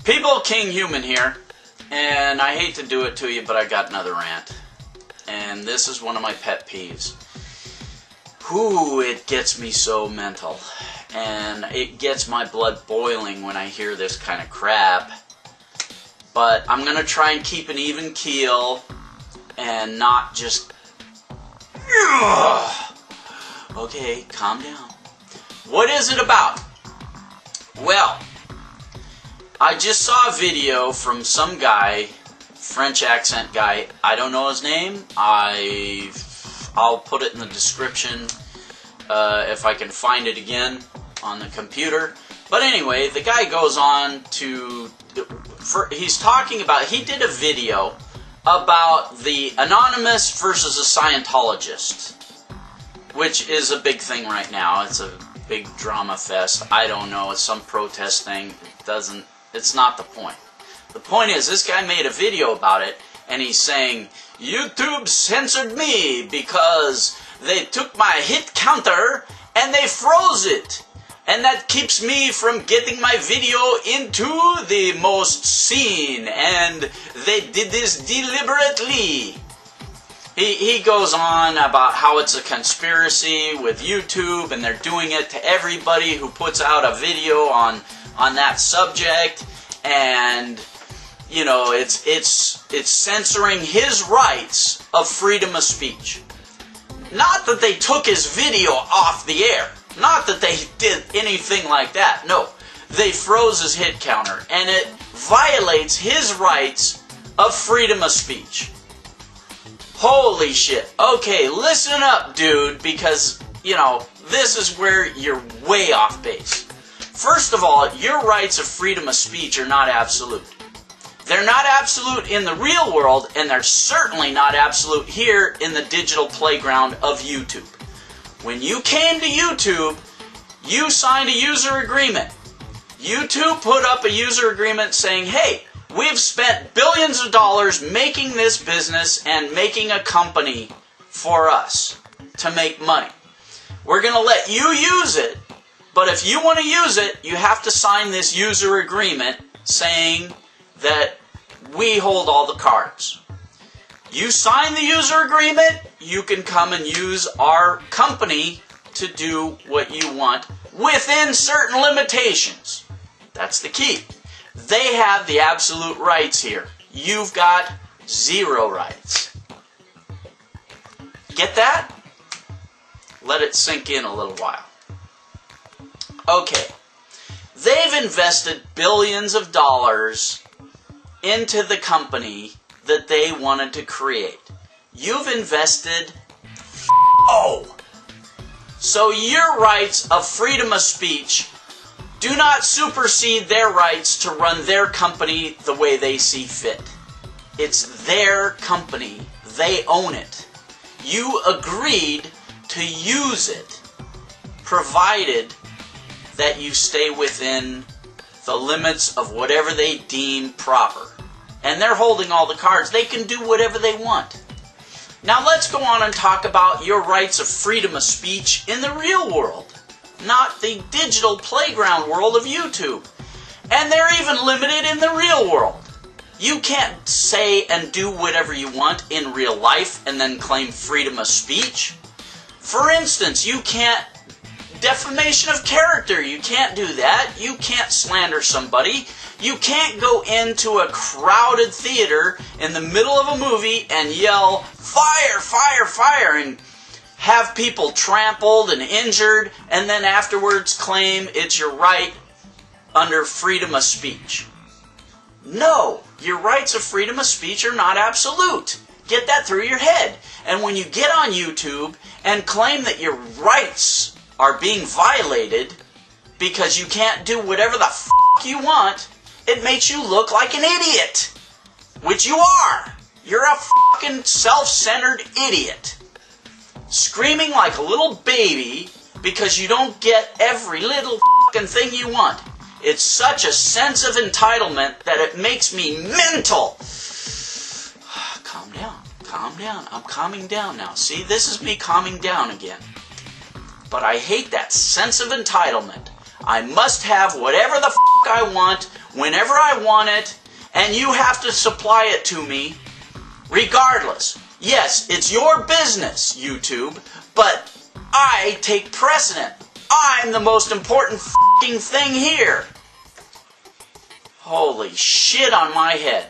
People, Kinghuman here, and I hate to do it to you, but I got another rant. And this is one of my pet peeves. Whew, it gets me so mental. And it gets my blood boiling when I hear this kind of crap. But I'm going to try and keep an even keel and not just... Okay, calm down. What is it about? Well, I just saw a video from some guy, French accent guy. I don't know his name. I'll put it in the description if I can find it again on the computer. But anyway, the guy goes on to... he's talking about... He did a video about the anonymous versus a Scientologist, which is a big thing right now. It's a big drama fest. I don't know. It's some protest thing. It's not the point. The point is, this guy made a video about it, and he's saying, YouTube censored me because they took my hit counter and they froze it. And that keeps me from getting my video into the most seen, and they did this deliberately. He goes on about how it's a conspiracy with YouTube, and they're doing it to everybody who puts out a video on that subject, and you know, it's censoring his rights of freedom of speech. Not that they took his video off the air. Not that they did anything like that. No, they froze his hit counter, and it violates his rights of freedom of speech. Holy shit. Okay, listen up, dude, because, you know, this is where you're way off base. First of all, your rights of freedom of speech are not absolute. They're not absolute in the real world, and they're certainly not absolute here in the digital playground of YouTube. When you came to YouTube, you signed a user agreement. YouTube put up a user agreement saying, hey, we've spent billions of dollars making this business and making a company for us to make money. We're going to let you use it, but if you want to use it, you have to sign this user agreement saying that we hold all the cards. You sign the user agreement, you can come and use our company to do what you want within certain limitations. That's the key. They have the absolute rights here. You've got zero rights. Get that? Let it sink in a little while. Okay. They've invested billions of dollars into the company that they wanted to create. You've invested so your rights of freedom of speech do not supersede their rights to run their company the way they see fit. It's their company. They own it. You agreed to use it, provided that you stay within the limits of whatever they deem proper. And they're holding all the cards. They can do whatever they want. Now let's go on and talk about your rights of freedom of speech in the real world, not the digital playground world of YouTube. And they're even limited in the real world. You can't say and do whatever you want in real life and then claim freedom of speech. For instance, you can't defamation of character. You can't do that. You can't slander somebody. You can't go into a crowded theater in the middle of a movie and yell, fire, fire, fire, and have people trampled and injured, and then afterwards claim it's your right under freedom of speech. No, your rights of freedom of speech are not absolute. Get that through your head. And when you get on YouTube and claim that your rights are being violated because you can't do whatever the f*** you want, it makes you look like an idiot. Which you are. You're a fucking self-centered idiot. Screaming like a little baby because you don't get every little fucking thing you want. It's such a sense of entitlement that it makes me mental. Calm down. Calm down. I'm calming down now. See, this is me calming down again. But I hate that sense of entitlement. I must have whatever the f*** I want, whenever I want it, and you have to supply it to me, regardless. Yes, it's your business, YouTube, but I take precedent. I'm the most important f***ing thing here. Holy shit on my head.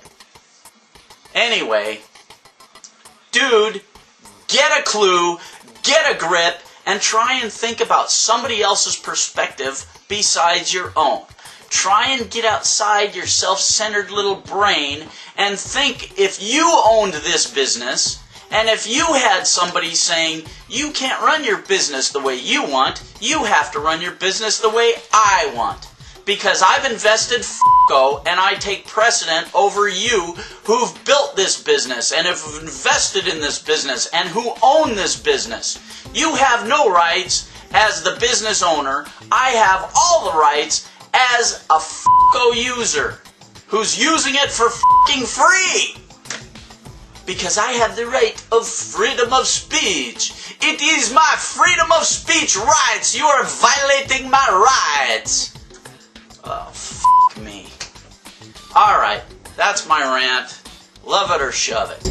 Anyway, dude, get a clue, get a grip, and try and think about somebody else's perspective besides your own. Try and get outside your self-centered little brain and think, if you owned this business, and if you had somebody saying, you can't run your business the way you want, you have to run your business the way I want. Because I've invested f***o, and I take precedent over you who've built this business and have invested in this business and who own this business. You have no rights as the business owner. I have all the rights as a f***o user who's using it for f***ing free. Because I have the right of freedom of speech. It is my freedom of speech rights. You are violating my rights. Oh, f*** me. Alright, that's my rant. Love it or shove it.